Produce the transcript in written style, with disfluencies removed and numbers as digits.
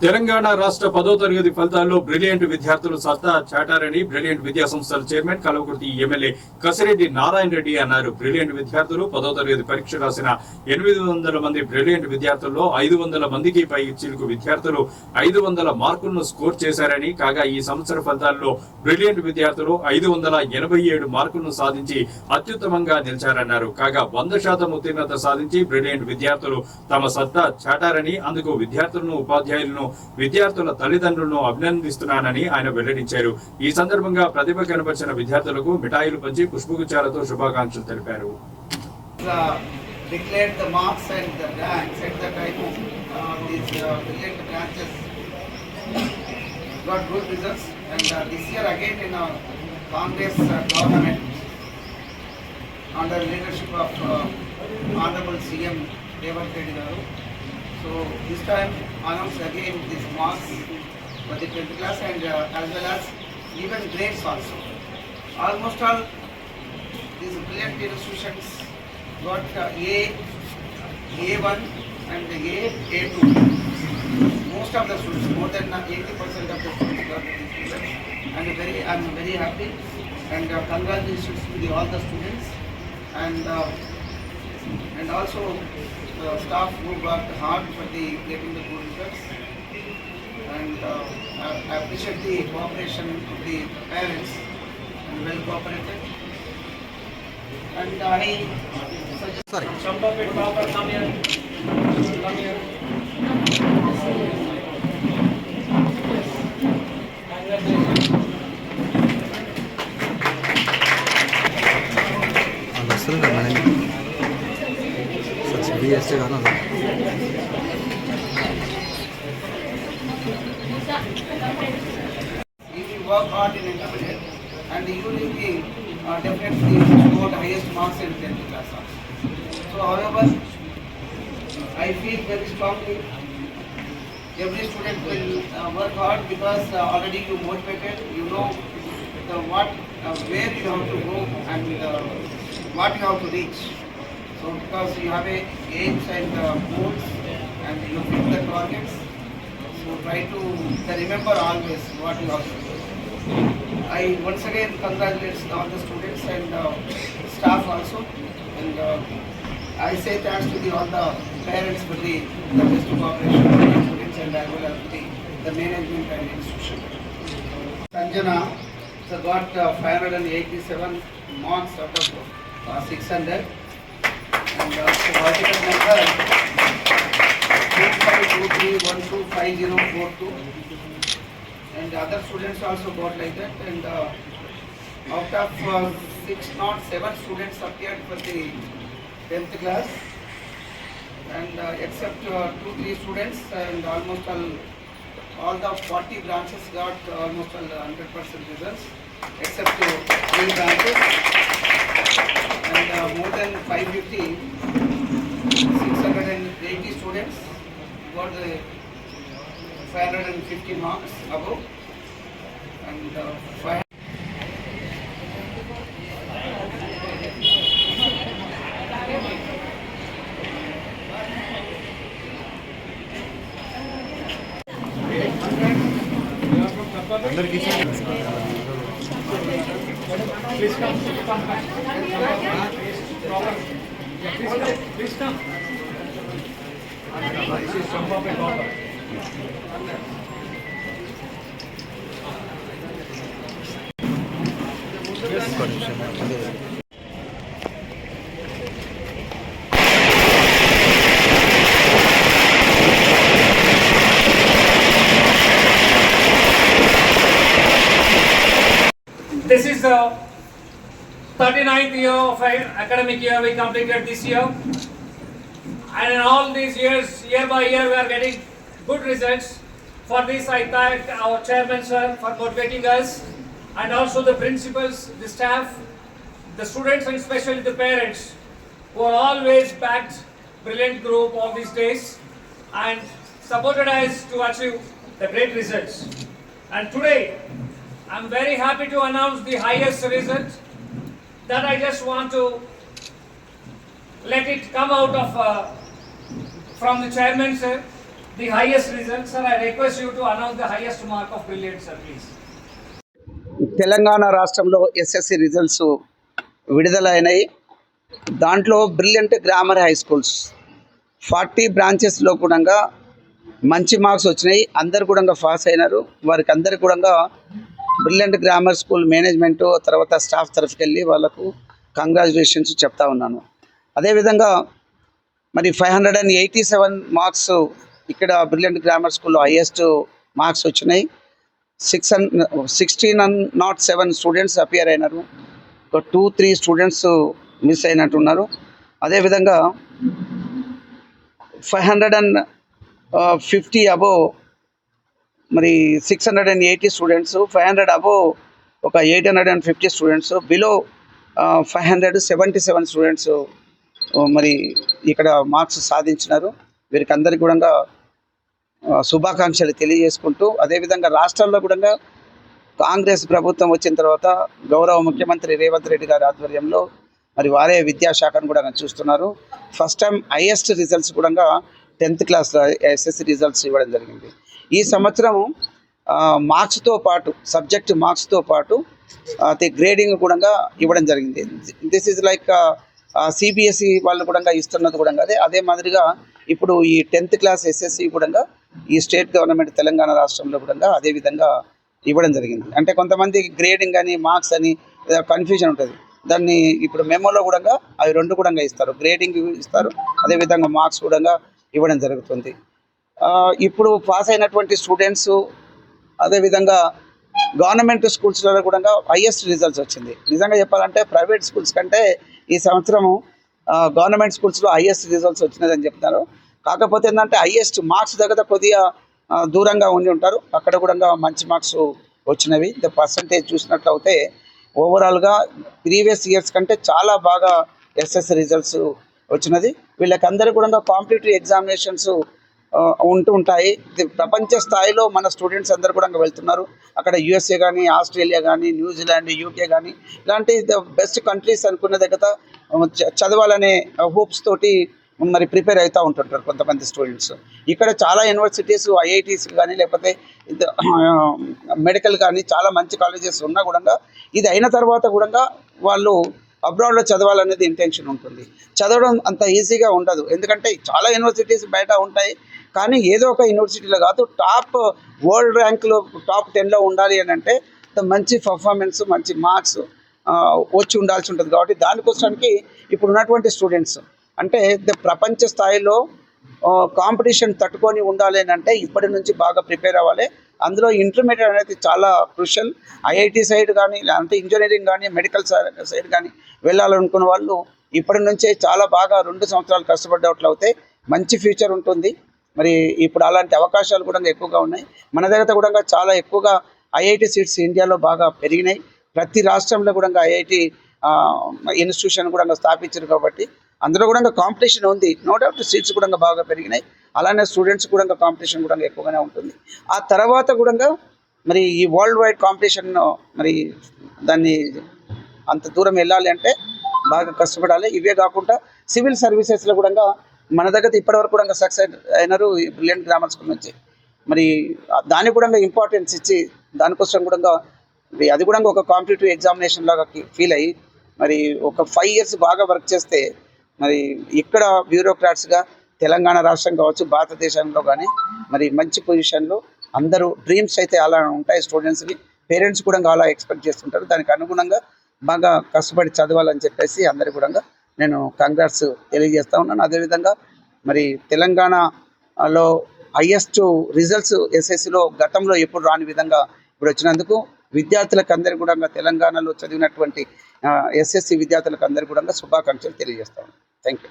తెలంగాణ రాష్ట్ర 10వ తరగతి ఫలితాల్లో బ్రిలియంట్ విద్యార్థులు సత్తా చాటారని బ్రిలియంట్ విద్యా సంస్థల చైర్మన్ కల్వకుర్తి ఎమ్మెల్యే కసిరెడ్డి నారాయణ రెడ్డి అన్నారు. బ్రిలియంట్ విద్యార్థులు 10వ తరగతి పరీక్ష రాసిన 800 మంది బ్రిలియంట్ విద్యార్థుల్లో 500 మందికి పై చిలుకు విద్యార్థులు 500 మార్కులను స్కోర్ చేశారని, కాగా ఈ సంవత్సర ఫలితాల్లో బ్రిలియంట్ విద్యార్థులు 587 మార్కులను సాధించి అత్యుత్తమంగా నిలిచారన్నారు. కాగా 100% ఉత్తీర్ణత సాధించి బ్రిలియంట్ విద్యార్థులు తమ సత్తా చాటారని, అందుకు విద్యార్థులను, ఉపాధ్యాయులను, విద్యార్థుల తల్లిదండ్రులను అభినందిస్తున్నానని ఆయన వెల్లడించారు. ఈ సందర్భంగా ప్రతిభ కనబరిచిన విద్యార్థులకు మిఠాయిలు పంచి పుష్పగుచ్చాలతో శుభాకాంక్షలు తెలిపారు. Declared the marks and the ranks at the time these brilliant branches got good results, and this year again in a Congress tournament under leadership of Honorable CM Revanth Reddy garu. So this time announced again these marks for the 10th class and as well as even grades also. Almost all these brilliant institutions got A1 and A2. Most of the students, more than 80% of the students got these results, and I am very happy and congratulations to all the students and also the staff who worked hard for getting the good results, and I appreciate the cooperation of the parents and well cooperated. And I suggest Champapet Papa, come here. If you work hard in intermediate and you will be definitely score the highest marks in 10th class. So however, I feel very strongly every student will work hard because already you motivated, you know where you have to go and what you have to reach. So because you have aims and goals and you fit the targets, so try to remember always what you have to do. I once again congratulate all the students and staff also, and I say thanks to all the parents for the best cooperation with the students and as well as the management and institution. Sanjana got 587 marks out of 600. And article number 8523125042, and other students also got like that, and out of 607 students appeared for the 10th class, and except 2-3 students, and almost all the 40 branches got almost 100% results except 3 branches, and more than 680 students got the 550 marks above, and 5 Please come. Please come. This is Champapet Papa. This is the 39th year of academic year we completed this year, and in all these years, year by year, we are getting good results. For this, I thank our chairman sir for motivating us, and also the principals, the staff, the students, and especially the parents who are always backed brilliant group all these days and supported us to achieve the great results. And today, I'm very happy to announce the highest result that I just want to let it come out of from the chairman sir. the highest result. Sir, I request you to announce the highest mark of brilliant, sir, please. Telangana రాష్ట్రంలో SSC results విడుదలైనాయి. దాంట్లో brilliant grammar high schools 40 బ్రాంచెస్లో కూడా మంచి marks వచ్చినాయి. అందరు కూడా pass అయినారు. వారికి అందరికి కూడా బ్రిలియంట్ గ్రామర్ స్కూల్ మేనేజ్మెంటు తర్వాత స్టాఫ్ తరఫుకి వెళ్ళి వాళ్ళకు కంగ్రాచులేషన్స్ చెప్తా ఉన్నాను. అదేవిధంగా మరి 587 మార్క్స్ ఇక్కడ బ్రిలియంట్ గ్రామర్ స్కూల్లో హైయెస్ట్ మార్క్స్ వచ్చినాయి. 1607 స్టూడెంట్స్ అపియర్ అయినారు. ఒక 2-3 స్టూడెంట్స్ మిస్ అయినట్టున్నారు. అదేవిధంగా 550 అబోవ్ మరి 680 స్టూడెంట్స్, 500 అబోవ్ ఒక 850 స్టూడెంట్స్, బిలో 577 స్టూడెంట్స్ మరి ఇక్కడ మార్క్స్ సాధించినారు. వీరికి అందరికీ కూడా శుభాకాంక్షలు తెలియజేసుకుంటూ, అదేవిధంగా రాష్ట్రంలో కూడా కాంగ్రెస్ ప్రభుత్వం వచ్చిన తర్వాత గౌరవ ముఖ్యమంత్రి రేవంత్ రెడ్డి గారి ఆధ్వర్యంలో మరి వారే విద్యాశాఖను కూడా చూస్తున్నారు. ఫస్ట్ టైం హైయెస్ట్ రిజల్ట్స్ కూడా 10th క్లాస్లో ఎస్ఎస్సి రిజల్ట్స్ ఇవ్వడం జరిగింది. ఈ సంవత్సరం మార్క్స్తో పాటు సబ్జెక్ట్ మార్క్స్తో పాటు అది గ్రేడింగ్ కూడా ఇవ్వడం జరిగింది. దిస్ ఈజ్ లైక్ సిబిఎస్ఈ వాళ్ళు కూడా ఇస్తున్నది కూడా అదే మాదిరిగా ఇప్పుడు ఈ 10th క్లాస్ ఎస్ఎస్సి కూడా ఈ స్టేట్ గవర్నమెంట్ తెలంగాణ రాష్ట్రంలో కూడా అదే విధంగా ఇవ్వడం జరిగింది. అంటే కొంతమంది గ్రేడింగ్ అని మార్క్స్ అని కన్ఫ్యూజన్ ఉంటుంది. దాన్ని ఇప్పుడు మెమోలో కూడా అవి రెండు కూడా ఇస్తారు, గ్రేడింగ్ ఇస్తారు, అదేవిధంగా మార్క్స్ కూడా ఇవ్వడం జరుగుతుంది. ఇప్పుడు పాస్ అయినటువంటి స్టూడెంట్స్ అదేవిధంగా గవర్నమెంట్ స్కూల్స్లో కూడా హైయెస్ట్ రిజల్ట్స్ వచ్చింది. నిజంగా చెప్పాలంటే ప్రైవేట్ స్కూల్స్ కంటే ఈ సంవత్సరము గవర్నమెంట్ స్కూల్స్లో హైయెస్ట్ రిజల్ట్స్ వచ్చినదని చెప్తున్నారు. కాకపోతే ఏంటంటే హైయెస్ట్ మార్క్స్ దగ్గర కొద్దిగా దూరంగా ఉండి ఉంటారు. అక్కడ కూడా మంచి మార్క్స్ వచ్చినవి. ద పర్సంటేజ్ చూసినట్లయితే ఓవరాల్గా ప్రీవియస్ ఇయర్స్ కంటే చాలా బాగా ఎస్ఎస్సి రిజల్ట్స్ వచ్చినది. వీళ్ళకందరూ కూడా కాంపిటేటివ్ ఎగ్జామినేషన్స్ ఉంటూ ఉంటాయి. ప్రపంచ స్థాయిలో మన స్టూడెంట్స్ అందరూ కూడా వెళ్తున్నారు. అక్కడ యూఎస్ఏ కానీ, ఆస్ట్రేలియా కానీ, న్యూజిలాండ్, యూకే కానీ ఇలాంటి బెస్ట్ కంట్రీస్ అనుకున్న దగ్గర చదవాలనే హోప్స్ తోటి మరి ప్రిపేర్ అవుతూ ఉంటుంటారు కొంతమంది స్టూడెంట్స్. ఇక్కడ చాలా యూనివర్సిటీస్, ఐఐటీస్ కానీ లేకపోతే మెడికల్ కానీ చాలా మంచి కాలేజెస్ ఉన్నా కూడా ఇది అయిన తర్వాత కూడా వాళ్ళు అబ్రాడ్లో చదవాలనేది ఇంటెన్షన్ ఉంటుంది. చదవడం అంత ఈజీగా ఉండదు, ఎందుకంటే చాలా యూనివర్సిటీస్ బయట ఉంటాయి. కానీ ఏదో ఒక యూనివర్సిటీలో కాదు, టాప్ వరల్డ్ ర్యాంక్లో టాప్ 10లో ఉండాలి అని అంటే మంచి పర్ఫార్మెన్స్, మంచి మార్క్స్ వచ్చి ఉండాల్సి ఉంటుంది. కాబట్టి దానికోసానికి ఇప్పుడు ఉన్నటువంటి స్టూడెంట్స్ అంటే ప్రపంచ స్థాయిలో కాంపిటీషన్ తట్టుకొని ఉండాలి అని అంటే ఇప్పటి నుంచి బాగా ప్రిపేర్ అవ్వాలి. అందులో ఇంటర్మీడియట్ అనేది చాలా క్రూషల్. ఐఐటి సైడ్ కానీ లేదంటే ఇంజనీరింగ్ కానీ మెడికల్ సైడ్ కానీ వెళ్ళాలనుకున్న వాళ్ళు ఇప్పటి నుంచే చాలా బాగా 2 సంవత్సరాలు కష్టపడ్డట్లయితే మంచి ఫ్యూచర్ ఉంటుంది. మరి ఇప్పుడు అలాంటి అవకాశాలు కూడా ఎక్కువగా ఉన్నాయి. మన దగ్గర కూడా చాలా ఎక్కువగా ఐఐటి సీట్స్ ఇండియాలో బాగా పెరిగినాయి. ప్రతి రాష్ట్రంలో కూడా ఐఐటి ఇన్స్టిట్యూషన్ కూడా స్థాపించారు. కాబట్టి అందులో కూడా కాంపిటీషన్ ఉంది. నో డౌట్ సీట్స్ కూడా బాగా పెరిగినాయి. అలానే స్టూడెంట్స్ కూడా కాంపిటీషన్ కూడా ఎక్కువగానే ఉంటుంది. ఆ తర్వాత కూడా మరి ఈ వరల్డ్ వైడ్ కాంపిటీషన్ మరి దాన్ని అంత దూరం వెళ్ళాలి అంటే బాగా కష్టపడాలి. ఇవే కాకుండా సివిల్ సర్వీసెస్లో కూడా మన దగ్గర ఇప్పటివరకు కూడా సక్సెస్ అయినారు ఈ బ్రిలియంట్ గ్రామర్ స్కూల్ నుంచి. మరి దానికి కూడా ఇంపార్టెన్స్ ఇచ్చి దానికోసం కూడా అది కూడా ఒక కాంపిటేటివ్ ఎగ్జామినేషన్ లాగా ఫీల్ అయ్యి మరి ఒక 5 years బాగా వర్క్ చేస్తే మరి ఇక్కడ బ్యూరోక్రాట్స్గా తెలంగాణ రాష్ట్రం కావచ్చు, భారతదేశంలో కానీ మరి మంచి పొజిషన్లో అందరూ డ్రీమ్స్ అయితే అలా ఉంటాయి స్టూడెంట్స్కి. పేరెంట్స్ కూడా అలా ఎక్స్పెక్ట్ చేస్తుంటారు. దానికి అనుగుణంగా బాగా కష్టపడి చదవాలని చెప్పేసి అందరికీ కూడా నేను కంగ్రాట్స్ తెలియజేస్తూ ఉన్నాను. అదేవిధంగా మరి తెలంగాణలో హైయెస్ట్ రిజల్ట్స్ ఎస్ఎస్సిలో గతంలో ఎప్పుడు రాని విధంగా ఇప్పుడు వచ్చినందుకు విద్యార్థులకు అందరికీ కూడా తెలంగాణలో చదివినటువంటి ఎస్ఎస్సి విద్యార్థులకు అందరికీ కూడా శుభాకాంక్షలు తెలియజేస్తాను. Thank you.